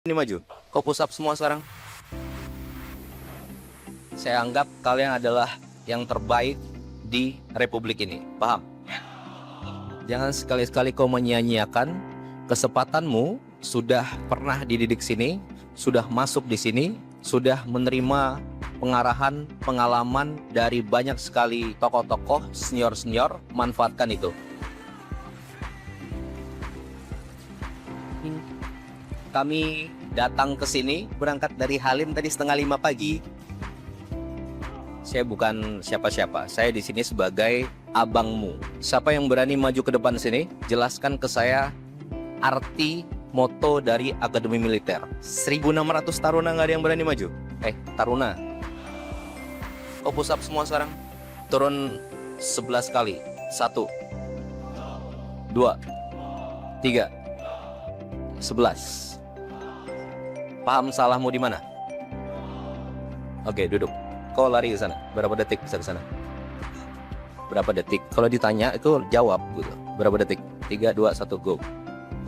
Ini maju, kau push up semua sekarang. Saya anggap kalian adalah yang terbaik di republik ini, paham? Jangan sekali-sekali kau menyia-nyiakan kesempatanmu. Sudah pernah dididik sini, sudah masuk di sini, sudah menerima pengarahan, pengalaman dari banyak sekali tokoh-tokoh, senior-senior. Manfaatkan itu. Kami datang ke sini berangkat dari Halim tadi 4:30 pagi. Saya bukan siapa-siapa. Saya di sini sebagai abangmu. Siapa yang berani maju ke depan sini? Jelaskan ke saya arti moto dari Akademi Militer. 1.600 taruna nggak ada yang berani maju. Taruna. Oh, push up semua sekarang. Turun 11 kali. 1, 2, 3, 11. Paham salahmu di mana? Oke, duduk. Kau lari ke sana. Berapa detik bisa ke sana? Berapa detik? Kalau ditanya itu jawab gitu. Berapa detik? 3, 2, 1, go.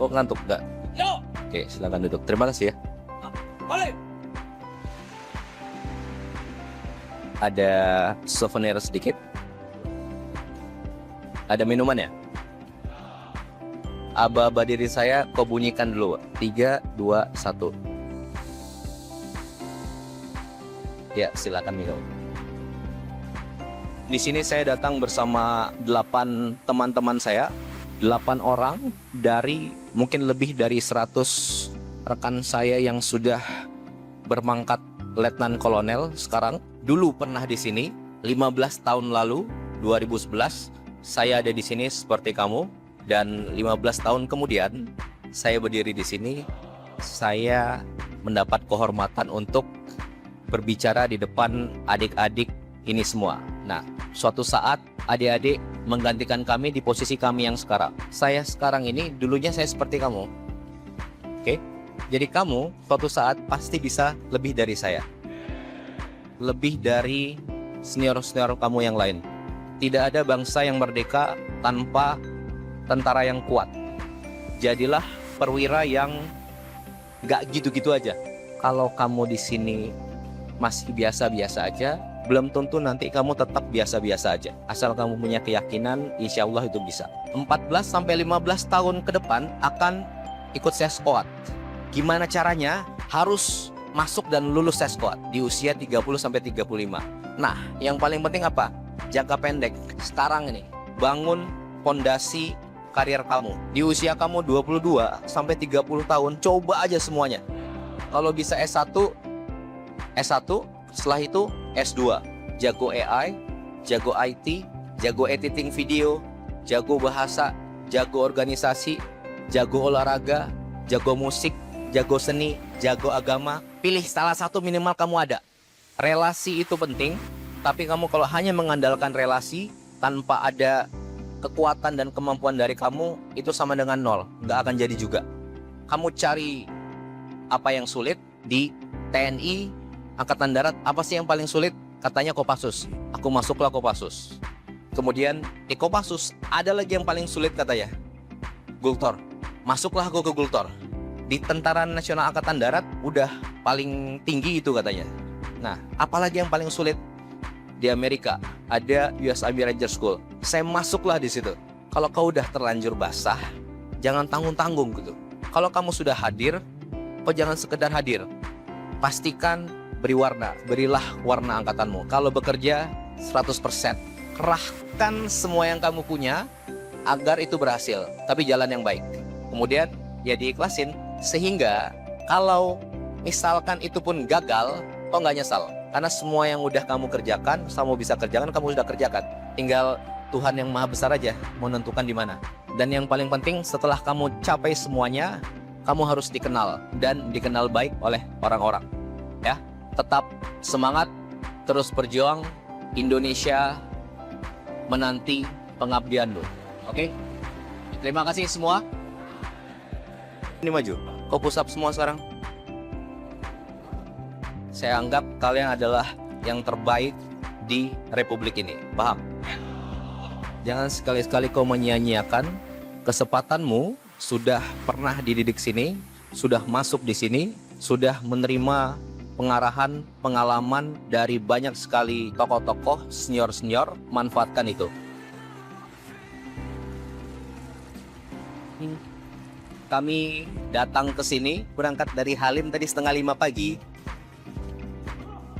Kau ngantuk enggak? Yo. Oke, silakan duduk. Terima kasih ya. Balik. Ada souvenir sedikit. Ada minuman ya? Aba-aba diri saya kau bunyikan dulu. 3, 2, 1. Ya, silakan minum. Di sini saya datang bersama 8 teman-teman saya, 8 orang dari mungkin lebih dari 100 rekan saya yang sudah berpangkat letnan kolonel sekarang. Dulu pernah di sini 15 tahun lalu, 2011 saya ada di sini seperti kamu, dan 15 tahun kemudian saya berdiri di sini. Saya mendapat kehormatan untuk berbicara di depan adik-adik ini semua. Nah, suatu saat adik-adik menggantikan kami di posisi kami yang sekarang. Saya sekarang ini dulunya saya seperti kamu. Oke? Jadi kamu suatu saat pasti bisa lebih dari saya. Lebih dari senior-senior kamu yang lain. Tidak ada bangsa yang merdeka tanpa tentara yang kuat. Jadilah perwira yang gak gitu-gitu aja. Kalau kamu di sini masih biasa-biasa aja, belum tentu nanti kamu tetap biasa-biasa aja. Asal kamu punya keyakinan, insya Allah itu bisa. 14-15 tahun ke depan akan ikut seskoat. Gimana caranya? Harus masuk dan lulus seskoat di usia 30-35. Nah, yang paling penting apa? Jangka pendek. Sekarang ini, bangun fondasi karir kamu. Di usia kamu 22-30 tahun, coba aja semuanya. Kalau bisa S1, setelah itu S2. Jago AI, jago IT, jago editing video, jago bahasa, jago organisasi, jago olahraga, jago musik, jago seni, jago agama. Pilih salah satu minimal kamu ada. Relasi itu penting, tapi kamu kalau hanya mengandalkan relasi tanpa ada kekuatan dan kemampuan dari kamu, itu sama dengan nol, nggak akan jadi juga. Kamu cari apa yang sulit di TNI, Angkatan Darat. Apa sih yang paling sulit? Katanya Kopassus. Aku masuklah Kopassus. Kemudian di Kopassus ada lagi yang paling sulit katanya, Gultor. Masuklah aku ke Gultor. Di Tentara Nasional Angkatan Darat udah paling tinggi itu katanya. Nah, apalagi yang paling sulit? Di Amerika ada US Army Ranger School. Saya masuklah di situ. Kalau kau udah terlanjur basah, jangan tanggung-tanggung gitu. Kalau kamu sudah hadir, kau jangan sekedar hadir. Pastikan beri warna, berilah warna angkatanmu. Kalau bekerja 100%, kerahkan semua yang kamu punya agar itu berhasil, tapi jalan yang baik. Kemudian ya diikhlasin, sehingga kalau misalkan itu pun gagal, kok nggak nyesal. Karena semua yang udah kamu kerjakan, kamu bisa kerjakan, kamu sudah kerjakan. Tinggal Tuhan yang maha besar aja menentukan di mana. Dan yang paling penting, setelah kamu capai semuanya, kamu harus dikenal dan dikenal baik oleh orang-orang. Ya, tetap semangat, terus berjuang. Indonesia menanti pengabdianmu. Oke? Terima kasih semua. Ini maju. Kau push up semua sekarang. Saya anggap kalian adalah yang terbaik di republik ini. Paham? Jangan sekali-sekali kau menyia-nyiakan kesempatanmu. Sudah pernah dididik sini, sudah masuk di sini, sudah menerima pengarahan, pengalaman dari banyak sekali tokoh-tokoh senior-senior. Manfaatkan itu. Kami datang ke sini berangkat dari Halim tadi 4:30 pagi.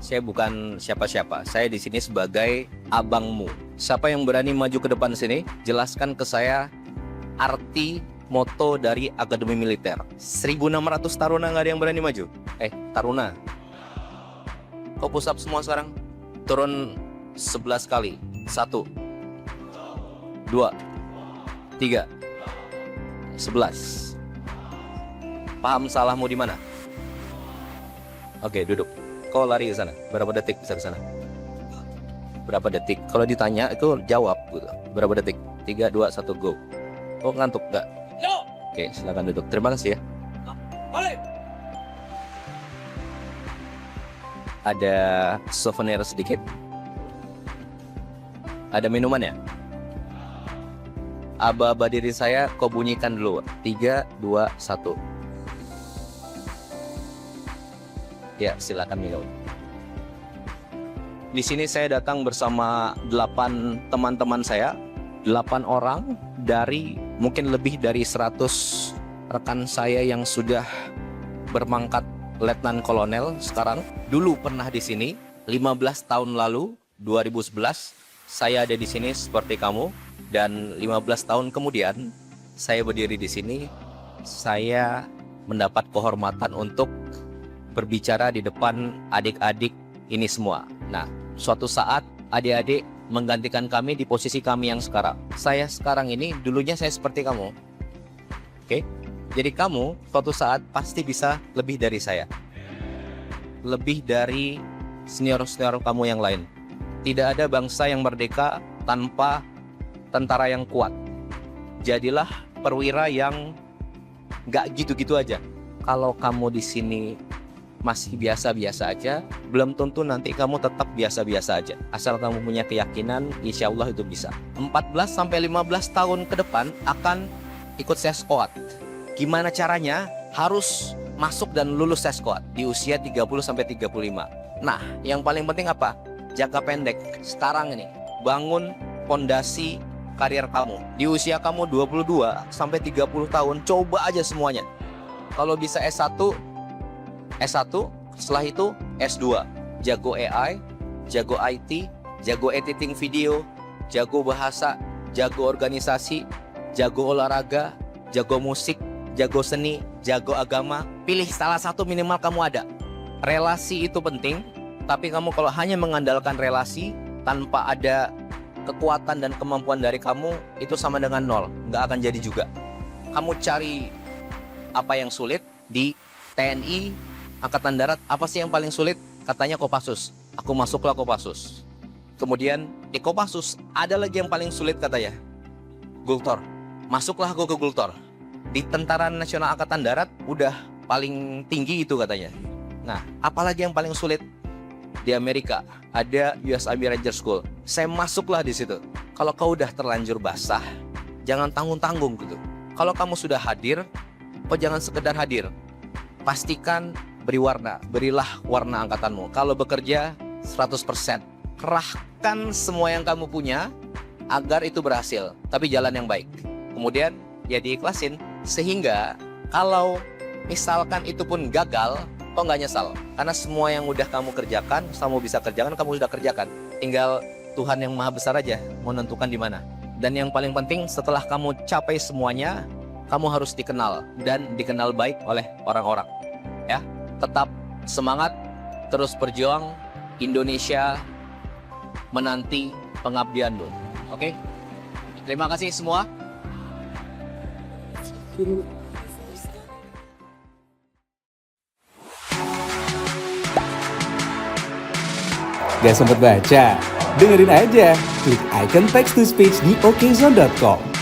Saya bukan siapa-siapa. Saya di sini sebagai abangmu. Siapa yang berani maju ke depan sini, jelaskan ke saya arti moto dari Akademi Militer. 1.600 taruna nggak ada yang berani maju. Taruna. Kau push up semua sekarang. Turun 11 kali. 1, 2, 3, 11. Paham salahmu di mana? Oke, duduk. Kau lari ke sana. Berapa detik bisa ke sana? Berapa detik? Kalau ditanya itu jawab gitu. Berapa detik? 3, 2, 1, go. Oh, ngantuk nggak? No. Oke, silakan duduk. Terima kasih ya. Balik. Ada souvenir sedikit. Ada minuman ya? Aba-aba diri saya kau bunyikan dulu. 3, 2, 1. Ya, silakan minum. Di sini saya datang bersama 8 teman-teman saya, 8 orang dari mungkin lebih dari 100 rekan saya yang sudah berpangkat letnan kolonel sekarang. Dulu pernah di sini 15 tahun lalu, 2011 saya ada di sini seperti kamu, dan 15 tahun kemudian saya berdiri di sini. Saya mendapat kehormatan untuk berbicara di depan adik-adik ini semua. Nah, suatu saat adik-adik menggantikan kami di posisi kami yang sekarang. Saya sekarang ini, dulunya saya seperti kamu. Oke? Jadi kamu suatu saat pasti bisa lebih dari saya. Lebih dari senior-senior kamu yang lain. Tidak ada bangsa yang merdeka tanpa tentara yang kuat. Jadilah perwira yang gak gitu-gitu aja. Kalau kamu di sini masih biasa-biasa aja, belum tentu nanti kamu tetap biasa-biasa aja. Asal kamu punya keyakinan, insya Allah itu bisa. 14-15 tahun ke depan akan ikut seskoat. Gimana caranya? Harus masuk dan lulus seskoat di usia 30-35. Nah, yang paling penting apa? Jangka pendek. Sekarang ini, bangun fondasi karier kamu. Di usia kamu 22-30 tahun, coba aja semuanya. Kalau bisa S1, setelah itu S2, jago AI, jago IT, jago editing video, jago bahasa, jago organisasi, jago olahraga, jago musik, jago seni, jago agama. Pilih salah satu minimal kamu ada. Relasi itu penting, tapi kamu kalau hanya mengandalkan relasi tanpa ada kekuatan dan kemampuan dari kamu, itu sama dengan nol, nggak akan jadi juga. Kamu cari apa yang sulit di TNI, Angkatan Darat, apa sih yang paling sulit? Katanya Kopassus. Aku masuklah Kopassus. Kemudian di Kopassus ada lagi yang paling sulit katanya, Gultor. Masuklah aku ke Gultor. Di Tentara Nasional Angkatan Darat udah paling tinggi itu katanya. Nah, apalagi yang paling sulit? Di Amerika ada US Army Ranger School. Saya masuklah di situ. Kalau kau udah terlanjur basah, jangan tanggung-tanggung gitu. Kalau kamu sudah hadir, kau jangan sekedar hadir. Pastikan beri warna, berilah warna angkatanmu. Kalau bekerja 100%, kerahkan semua yang kamu punya agar itu berhasil, tapi jalan yang baik. Kemudian ya diikhlasin, sehingga kalau misalkan itu pun gagal, kok nggak nyesal. Karena semua yang udah kamu kerjakan, kamu bisa kerjakan, kamu sudah kerjakan. Tinggal Tuhan yang Maha Besar aja menentukan di mana. Dan yang paling penting, setelah kamu capai semuanya, kamu harus dikenal dan dikenal baik oleh orang-orang. Ya. Tetap semangat, terus berjuang. Indonesia menanti pengabdianmu. Oke? Terima kasih semua. Gak sempet baca? Dengerin aja. Klik icon text to speech di okezone.com.